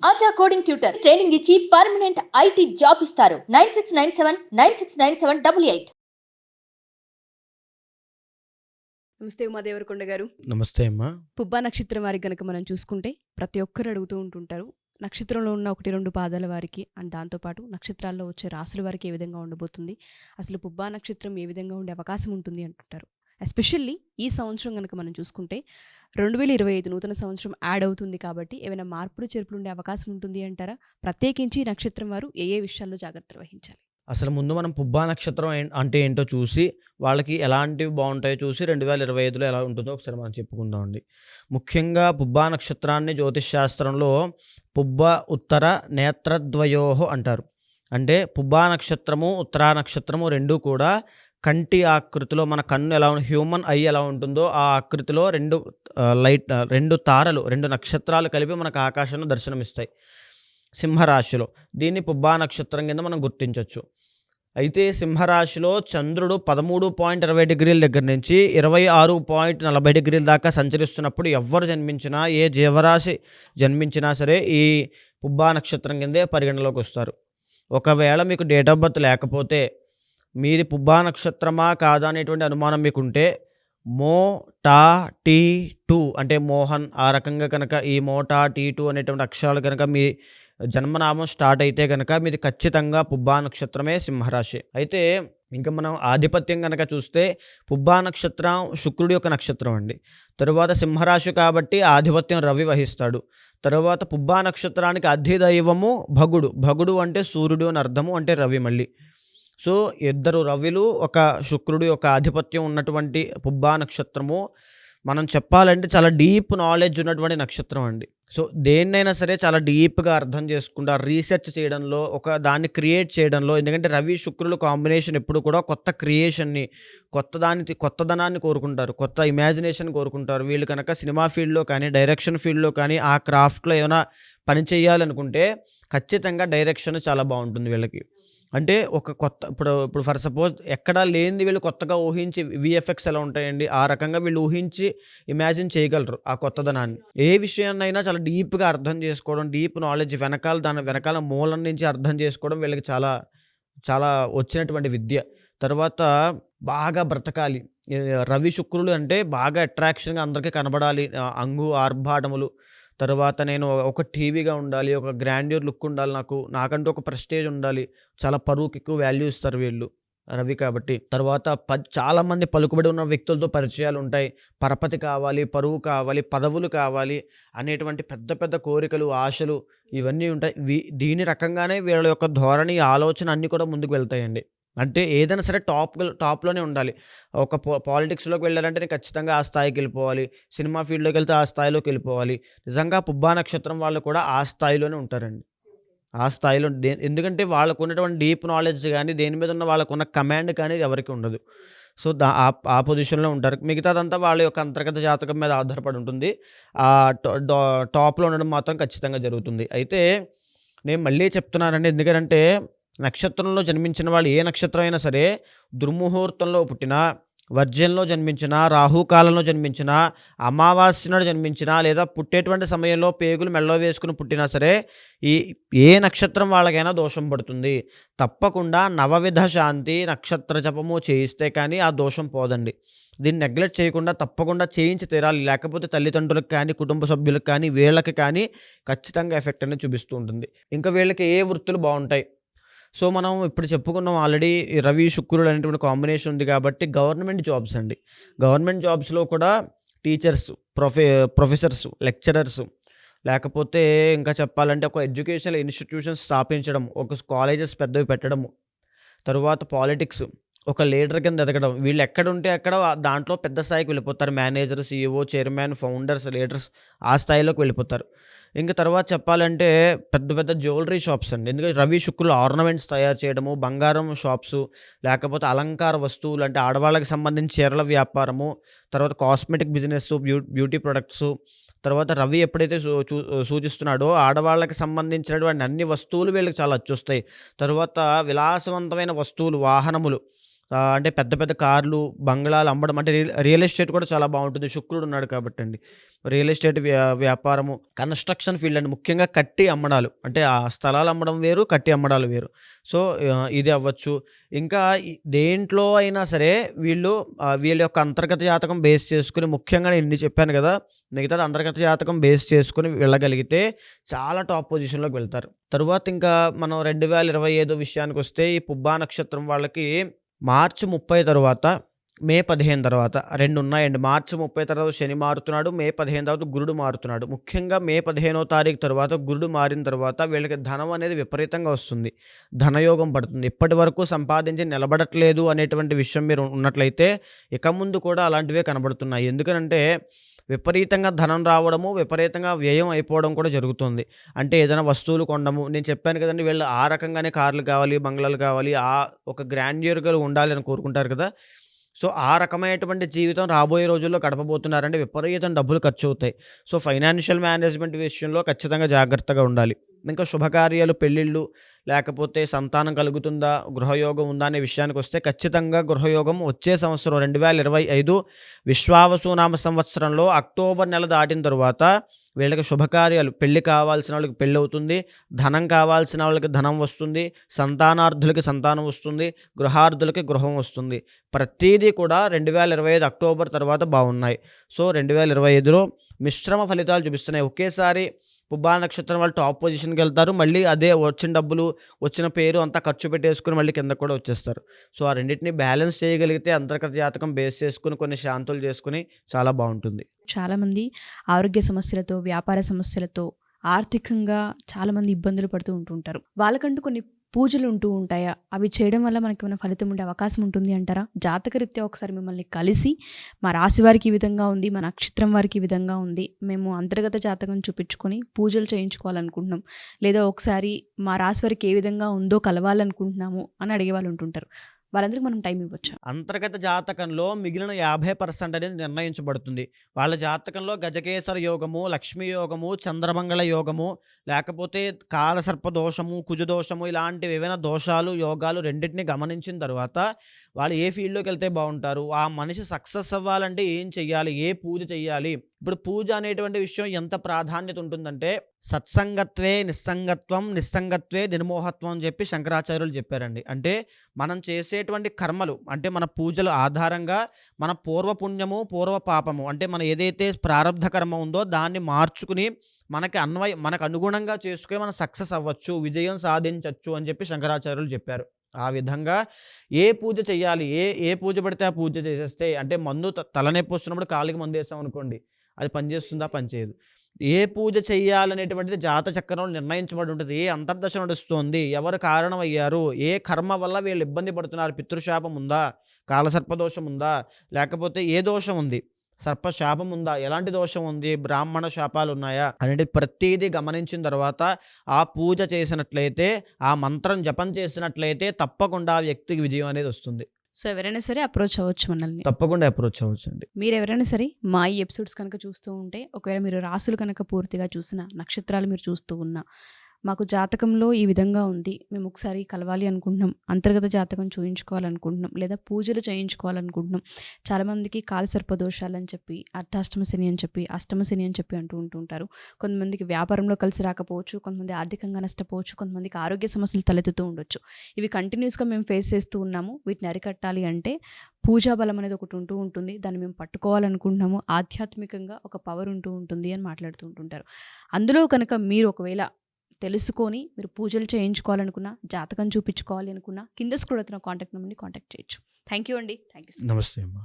ఆచా coding tutor training ఇచ్చి permanent IT job ఇస్తారు. 9697969788. నమస్తే ఉమాదేవరకొండ గారు. నమస్తే అమ్మా. పుబ్బా నక్షత్రం వారికి కనుక మనం చూసుకుంటే ప్రతి ఒక్కరు అడుగుతూ ఉంటుంటారు, నక్షత్రంలో ఉన్న 1-2 పాదాల వారికి అండ్ దాంతోపాటు నక్షత్రాల్లో వచ్చే రాసుల వారికి ఏ విధంగా ఉండబోతుంది, అసలు పుబ్బా నక్షత్రం ఏ విధంగా ఉండే అవకాశం ఉంటుంది అంటుంటారు. ఎస్పెషల్లీ ఈ సంవత్సరం కనుక మనం చూసుకుంటే 2025 నూతన సంవత్సరం యాడ్ అవుతుంది కాబట్టి ఏమైనా మార్పులు చేర్పులు ఉండే అవకాశం ఉంటుంది అంటారా? ప్రత్యేకించి నక్షత్రం వారు ఏ ఏ విషయాల్లో జాగ్రత్తలు వహించాలి? అసలు ముందు మనం పుబ్బా నక్షత్రం అంటే ఏంటో చూసి వాళ్ళకి ఎలాంటివి బాగుంటాయో చూసి 2025లో ఎలా ఉంటుందో ఒకసారి మనం చెప్పుకుందామండి. ముఖ్యంగా పుబ్బా నక్షత్రాన్ని జ్యోతిష్ శాస్త్రంలో పుబ్బ ఉత్తర నేత్రద్వయోహో అంటారు. అంటే పుబ్బా నక్షత్రము ఉత్తరా నక్షత్రము రెండూ కూడా కంటి ఆకృతిలో, మన కన్ను ఎలా హ్యూమన్ ఐ ఎలా ఉంటుందో ఆ ఆకృతిలో రెండు తారలు, 2 నక్షత్రాలు కలిపి మనకు ఆకాశంలో దర్శనమిస్తాయి సింహరాశిలో. దీన్ని పుబ్బా నక్షత్రం కింద మనం గుర్తించవచ్చు. అయితే సింహరాశిలో చంద్రుడు 13.20 డిగ్రీల దగ్గర నుంచి 26.40 డిగ్రీల దాకా సంచరిస్తున్నప్పుడు ఎవ్వరు జన్మించినా, ఏ జీవరాశి జన్మించినా సరే ఈ పుబ్బా నక్షత్రం కిందే పరిగణలోకి వస్తారు. ఒకవేళ మీకు డేట్ ఆఫ్ బర్త్ లేకపోతే, మీది పుబ్బా నక్షత్రమా కాదా అనేటువంటి అనుమానం మీకుంటే మో టా టీ టూ అంటే మోహన్, ఆ రకంగా కనుక ఈ మో టా టీ టూ అనేటువంటి అక్షరాలు కనుక మీ జన్మనామం స్టార్ట్ అయితే కనుక మీది ఖచ్చితంగా పుబ్బా నక్షత్రమే, సింహరాశి. అయితే ఇంకా మనం ఆధిపత్యం కనుక చూస్తే పుబ్బా నక్షత్రం శుక్రుడి యొక్క నక్షత్రం అండి. తరువాత సింహరాశి కాబట్టి ఆధిపత్యం రవి వహిస్తాడు. తరువాత పుబ్బా నక్షత్రానికి అధిదైవము భగుడు. భగుడు అంటే సూర్యుడు అని అర్థము, అంటే రవి మళ్ళీ. సో 2 రవిలు, ఒక శుక్రుడు యొక్క ఆధిపత్యం ఉన్నటువంటి పుబ్బా నక్షత్రము మనం చెప్పాలంటే చాలా డీప్ నాలెడ్జ్ ఉన్నటువంటి నక్షత్రం అండి. సో దేన్నైనా సరే చాలా డీప్గా అర్థం చేసుకుంటా, రీసెర్చ్ చేయడంలో, ఒక దాన్ని క్రియేట్ చేయడంలో. ఎందుకంటే రవి శుక్రుల కాంబినేషన్ ఎప్పుడు కూడా కొత్త క్రియేషన్ని, కొత్తదనాన్ని కోరుకుంటారు, కొత్త ఇమాజినేషన్ కోరుకుంటారు. వీళ్ళు కనుక సినిమా ఫీల్డ్లో కానీ, డైరెక్షన్ ఫీల్డ్లో కానీ, ఆ క్రాఫ్ట్లో ఏమైనా పని చేయాలనుకుంటే ఖచ్చితంగా డైరెక్షన్ చాలా బాగుంటుంది వీళ్ళకి. అంటే ఒక కొత్త ఇప్పుడు ఫర్ సపోజ్ ఎక్కడా లేనిది వీళ్ళు కొత్తగా ఊహించి, విఎఫ్ఎక్స్ ఎలా ఉంటాయండి, ఆ రకంగా వీళ్ళు ఊహించి ఇమాజిన్ చేయగలరు ఆ కొత్తదనాన్ని. ఏ విషయాన్నైనా చాలా డీప్గా అర్థం చేసుకోవడం, డీప్ నాలెడ్జ్ దాని వెనకాల మూలం నుంచి అర్థం చేసుకోవడం వీళ్ళకి చాలా చాలా వచ్చినటువంటి విద్య. తర్వాత బాగా బ్రతకాలి. రవి శుక్రులు అంటే బాగా అట్రాక్షన్గా అందరికీ కనబడాలి, ఆర్భాటములు. తర్వాత నేను ఒక టీవీగా ఉండాలి, ఒక గ్రాండ్యూర్ లుక్ ఉండాలి, నాకంటూ ఒక ప్రెస్టేజ్ ఉండాలి, చాలా పరువుకి ఎక్కువ వాల్యూ ఇస్తారు వీళ్ళు రవి కాబట్టి. తర్వాత చాలామంది పలుకుబడి ఉన్న వ్యక్తులతో పరిచయాలు ఉంటాయి. పరపతి కావాలి, పరువు కావాలి, పదవులు కావాలి అనేటువంటి పెద్ద పెద్ద కోరికలు, ఆశలు ఇవన్నీ ఉంటాయి. దీని రకంగానే వీళ్ళ యొక్క ధోరణి, ఆలోచన అన్నీ కూడా ముందుకు వెళ్తాయండి. అంటే ఏదైనా సరే టాప్లోనే ఉండాలి. ఒక పాలిటిక్స్లోకి వెళ్ళారంటే నేను ఖచ్చితంగా ఆ స్థాయికి వెళ్ళిపోవాలి, సినిమా ఫీల్డ్లోకి వెళ్తే ఆ స్థాయిలోకి వెళ్ళిపోవాలి. నిజంగా పుబ్బా నక్షత్రం వాళ్ళు కూడా ఆ స్థాయిలోనే ఉంటారండి. ఆ స్థాయిలో ఎందుకంటే వాళ్ళకు ఉన్నటువంటి డీప్ నాలెడ్జ్ కానీ, దేని మీద ఉన్న వాళ్ళకున్న కమాండ్ కానీ ఎవరికి ఉండదు. సో ఆ పొజిషన్లో ఉంటారు. మిగతాదంతా వాళ్ళ యొక్క అంతర్గత జాతకం మీద ఆధారపడి ఉంటుంది. ఆ టాప్లో ఉండడం మాత్రం ఖచ్చితంగా జరుగుతుంది. అయితే నేను మళ్ళీ చెప్తున్నానండి, ఎందుకంటే నక్షత్రంలో జన్మించిన వాళ్ళు, ఏ నక్షత్రం అయినా సరే, దుర్ముహూర్తంలో పుట్టినా, వర్జ్యంలో జన్మించినా, రాహుకాలంలో జన్మించినా, అమావాస్య నాడు జన్మించినా, లేదా పుట్టేటువంటి సమయంలో పేగులు మెడలో వేసుకుని పుట్టినా సరే, ఏ నక్షత్రం వాళ్ళకైనా దోషం పడుతుంది. తప్పకుండా నవవిధ శాంతి నక్షత్ర జపము చేయిస్తే కానీ ఆ దోషం పోదండి. దీన్ని నెగ్లెక్ట్ చేయకుండా తప్పకుండా చేయించి తీరాలి. లేకపోతే తల్లిదండ్రులకు కానీ, కుటుంబ సభ్యులకు కానీ, వీళ్ళకి కానీ ఖచ్చితంగా ఎఫెక్ట్ అనేది చూపిస్తూ ఉంటుంది. ఇంకా వీళ్ళకి ఏ వృత్తులు బాగుంటాయి. సో మనం ఇప్పుడు చెప్పుకున్నాం ఆల్రెడీ, రవి శుక్రుడు అనేటువంటి కాంబినేషన్ ఉంది కాబట్టి గవర్నమెంట్ జాబ్స్ అండి. గవర్నమెంట్ జాబ్స్లో కూడా టీచర్స్, ప్రొఫెసర్స్, లెక్చరర్స్, లేకపోతే ఇంకా చెప్పాలంటే ఒక ఎడ్యుకేషనల్ ఇన్స్టిట్యూషన్స్ స్థాపించడం, ఒక కాలేజెస్ పెద్దవి పెట్టడము, తరువాత పాలిటిక్స్, ఒక లీడర్ కింద ఎదగడం. వీళ్ళు ఎక్కడుంటే అక్కడ దాంట్లో పెద్ద స్థాయికి వెళ్ళిపోతారు. Manager, CEO, chairman, founders, leaders ఆ స్థాయిలోకి వెళ్ళిపోతారు. ఇంకా తర్వాత చెప్పాలంటే పెద్ద పెద్ద జ్యువెలరీ షాప్స్ అండి. ఎందుకంటే రవి శుక్రులు ఆర్నమెంట్స్ తయారు చేయడము, బంగారం షాప్స్, లేకపోతే అలంకార వస్తువులు అంటే ఆడవాళ్ళకి సంబంధించి చీరల వ్యాపారము, తర్వాత కాస్మెటిక్ బిజినెస్, బ్యూటీ ప్రొడక్ట్స్. తర్వాత రవి ఎప్పుడైతే సూచిస్తున్నాడో ఆడవాళ్ళకి సంబంధించినటువంటి అన్ని వస్తువులు వీళ్ళకి చాలా అచ్చొస్తాయి. తర్వాత విలాసవంతమైన వస్తువులు, వాహనములు, అంటే పెద్ద పెద్ద కార్లు, బంగ్లాలు అమ్మడం అంటే రియల్ ఎస్టేట్ కూడా చాలా బావుంటుంది. శుక్రుడు ఉన్నాడు కాబట్టండి. రియల్ ఎస్టేట్ వ్యాపారము, కన్‌స్ట్రక్షన్ ఫీల్డ్ అండి. ముఖ్యంగా కట్టి అమ్మడాలు. అంటే ఆ స్థలాలు అమ్మడం వేరు, కట్టి అమ్మడాలు వేరు. సో, ఇది అవ్వచ్చు. ఇంకా దేంట్లో అయినా సరే వీళ్ళ యొక్క అంతర్గత జాతకం బేస్ చేసుకొని ముఖ్యంగా నేను ఇన్ని చెప్పాను గదా! మిగతాది అంతర్గత జాతకం బేస్ చేసుకొని వెళ్ళగలిగితే చాలా టాప్ పొజిషన్‌లోకి వెళ్తారు. తరువాత ఇంకా మనం 2025 విషయానికొస్తే ఈ పుబ్బా నక్షత్రం వాళ్ళకి మార్చి 30 తరువాత, మే 15 తర్వాత 2 ఉన్నాయండి. మార్చి 30 తర్వాత శని మారుతున్నాడు. మే 15 తర్వాత గురుడు మారుతున్నాడు. ముఖ్యంగా మే 15వ తారీఖు తర్వాత గురుడు మారిన తర్వాత వీళ్ళకి ధనం అనేది విపరీతంగా వస్తుంది. ధనయోగం పడుతుంది. ఇప్పటి వరకు సంపాదించి నిలబడట్లేదు అనేటువంటి విషయం మీరు ఉన్నట్లయితే ఇక ముందు కూడా అలాంటివే కనబడుతున్నాయి. ఎందుకనంటే విపరీతంగా ధనం రావడము, విపరీతంగా వ్యయం అయిపోవడం కూడా జరుగుతుంది. అంటే ఏదైనా వస్తువులు కొనడము, నేను చెప్పాను కదండీ! వీళ్ళు ఆ రకంగానే కార్లు కావాలి, బంగ్లాలు కావాలి, ఒక గ్రాండ్యూర్‌గా ఉండాలి అని కోరుకుంటారు కదా! సో, ఆ రకమైనటువంటి జీవితం రాబోయే రోజుల్లో గడపబోతున్నారంటే విపరీతం డబ్బులు ఖర్చవుతాయి. సో, ఫైనాన్షియల్ మేనేజ్‌మెంట్ విషయంలో ఖచ్చితంగా జాగ్రత్తగా ఉండాలి. ఇంకా శుభకార్యాలు, పెళ్ళిళ్ళు, లేకపోతే సంతానం కలుగుతుందా, గృహయోగం ఉందా అనే విషయానికొస్తే ఖచ్చితంగా గృహయోగం వచ్చే సంవత్సరం 2025 విశ్వావసునామ సంవత్సరంలో అక్టోబర్ నెల దాటిన తరువాత వీళ్ళకి శుభకార్యాలు, పెళ్లి కావాల్సిన వాళ్ళకి పెళ్ళవుతుంది, ధనం కావాల్సిన వాళ్ళకి ధనం వస్తుంది, సంతానార్థులకి సంతానం వస్తుంది, గృహార్థులకి గృహం వస్తుంది. ప్రతీదీ కూడా 2025 అక్టోబర్ తర్వాత బాగున్నాయి. సో, 2025లో మిశ్రమ ఫలితాలు చూపిస్తున్నాయి. ఒకేసారి పుబ్బా నక్షత్రం వాళ్ళు టాప్ పొజిషన్‌కి వెళ్తారు. మళ్ళీ అదే వచ్చిన డబ్బులు, వచ్చిన పేరు అంతా ఖర్చు పెట్టేసుకొని మళ్ళీ కిందకి కూడా వచ్చేస్తారు. సో, ఆ రెండిటిని బ్యాలెన్స్ చేయగలిగితే అంతర్గత జాతకం బేస్ చేసుకొని కొన్ని శాంతులు చేసుకొని చాలా బావుంటుంది. చాలామంది ఆరోగ్య సమస్యలతో, వ్యాపార సమస్యలతో, ఆర్థికంగా చాలామంది ఇబ్బందులు పడుతూ ఉంటుంటారు. వాళ్ళకంటూ కొన్ని పూజలు ఉంటూ ఉంటాయా? అవి చేయడం వల్ల మనకేమైనా ఫలితం ఉండే అవకాశం ఉంటుంది అంటారా? జాతకరీత్యా ఒకసారి మిమ్మల్ని కలిసి మా రాశి వారికి ఈ విధంగా ఉంది, మా నక్షత్రం వారికి ఈ విధంగా ఉంది, మేము అంతర్గత జాతకం చూపించుకొని పూజలు చేయించుకోవాలనుకుంటున్నాం, లేదా ఒకసారి మా రాశి వారికి ఏ విధంగా ఉందో కలవాలనుకుంటున్నాము అని అడిగే వాళ్ళు ఉంటుంటారు. వాళ్ళందరికీ మనం టైం ఇవ్వచ్చా? అంతర్గత జాతకంలో మిగిలిన 50% అనేది నిర్ణయించబడుతుంది. వాళ్ళ జాతకంలో గజకేసర యోగము, లక్ష్మీ యోగము, చంద్రమంగళ యోగము, లేకపోతే కాలసర్ప దోషము, కుజదోషము ఇలాంటివి ఏవైనా దోషాలు, యోగాలు రెండిటిని గమనించిన తర్వాత వాళ్ళు ఏ ఫీల్డ్‌లోకి వెళ్తే బావుంటారు, ఆ మనిషి సక్సెస్ అవ్వాలంటే ఏం చెయ్యాలి, ఏ పూజ చెయ్యాలి. ఇప్పుడు పూజ అనేటువంటి విషయం ఎంత ప్రాధాన్యత ఉంటుందంటే సత్సంగత్వే నిస్సంగత్వం, నిస్సంగత్వే నిర్మోహత్వం అని చెప్పి శంకరాచార్యులు చెప్పారండి. అంటే మనం చేసేటువంటి కర్మలు, అంటే మన పూజల ఆధారంగా మన పూర్వపుణ్యము, పూర్వ పాపము, అంటే మనం ఏదైతే ప్రారబ్ధ కర్మ ఉందో దాన్ని మార్చుకుని మనకు అనుగుణంగా చేసుకొని మనం సక్సెస్ అవ్వచ్చు, విజయం సాధించవచ్చు అని చెప్పి శంకరాచార్యులు చెప్పారు. ఆ విధంగా ఏ పూజ చెయ్యాలి, ఏ పూజ పడితే ఆ పూజ చేసేస్తే, అంటే మందు తలనొప్పి వస్తున్నప్పుడు కాళ్ళకి మందేసాం అనుకోండి, అది పనిచేస్తుందా? పనిచేయదు. ఏ పూజ చెయ్యాలనేటువంటిది జాత చక్రంలో నిర్ణయించబడి ఉంటుంది. ఏ అంతర్దశ నడుస్తోంది, ఎవరు కారణమయ్యారు, ఏ కర్మ వల్ల వీళ్ళు ఇబ్బంది పడుతున్నారు, పితృశాపం ఉందా, కాలసర్పదోషం ఉందా, లేకపోతే ఏ దోషం ఉంది, సర్పశాపం ఉందా, ఎలాంటి దోషం ఉంది, బ్రాహ్మణ శాపాలు ఉన్నాయా అనేది ప్రతీదీ గమనించిన తర్వాత ఆ పూజ చేసినట్లయితే, ఆ మంత్రం జపం చేసినట్లయితే తప్పకుండా ఆ వ్యక్తికి విజయం అనేది వస్తుంది. సో, ఎవరైనా సరే అప్రోచ్ అవ్వచ్చు మనల్ని. తప్పకుండా అప్రోచ్ అవ్వచ్చండి. మీరు ఎవరైనా సరే మా ఈ ఎపిసోడ్స్ కనుక చూస్తూ ఉంటే, ఒకవేళ మీరు రాసులు కనుక పూర్తిగా చూసినా, నక్షత్రాలు మీరు చూస్తూ ఉన్నా, మాకు జాతకంలో ఈ విధంగా ఉంది, మేము ఒకసారి కలవాలి అనుకుంటున్నాం, అంతర్గత జాతకం చూయించుకోవాలనుకుంటున్నాం, లేదా పూజలు చేయించుకోవాలనుకుంటున్నాం. చాలామందికి కాలసర్ప దోషాలు అని చెప్పి, అర్ధాష్టమ శని అని చెప్పి, అష్టమ శని అని చెప్పి ఉంటుంటారు. కొంతమందికి వ్యాపారంలో కలిసి రాకపోవచ్చు, కొంతమంది ఆర్థికంగా నష్టపోవచ్చు, కొంతమందికి ఆరోగ్య సమస్యలు తలెత్తుతూ ఉండొచ్చు. ఇవి కంటిన్యూస్గా మేము ఫేస్ చేస్తూ ఉన్నాము. వీటిని అరికట్టాలి అంటే పూజా బలం అనేది ఒకటి ఉంటుంది. దాన్ని మేము పట్టుకోవాలనుకుంటున్నాము. ఆధ్యాత్మికంగా ఒక పవర్ ఉంటుంది అని మాట్లాడుతూ ఉంటుంటారు. అందులో కనుక మీరు ఒకవేళ తెలుసుకొని మీరు పూజలు చేయించుకోవాలనుకున్నా, జాతకం చూపించుకోవాలి అనుకున్నా, కింద స్క్రోల్ అవుతున్న కాంటాక్ట్ నెంబర్ని కాంటాక్ట్ చేయొచ్చు. థ్యాంక్ యూ అండి. Thank you so much. నమస్తే అమ్మా.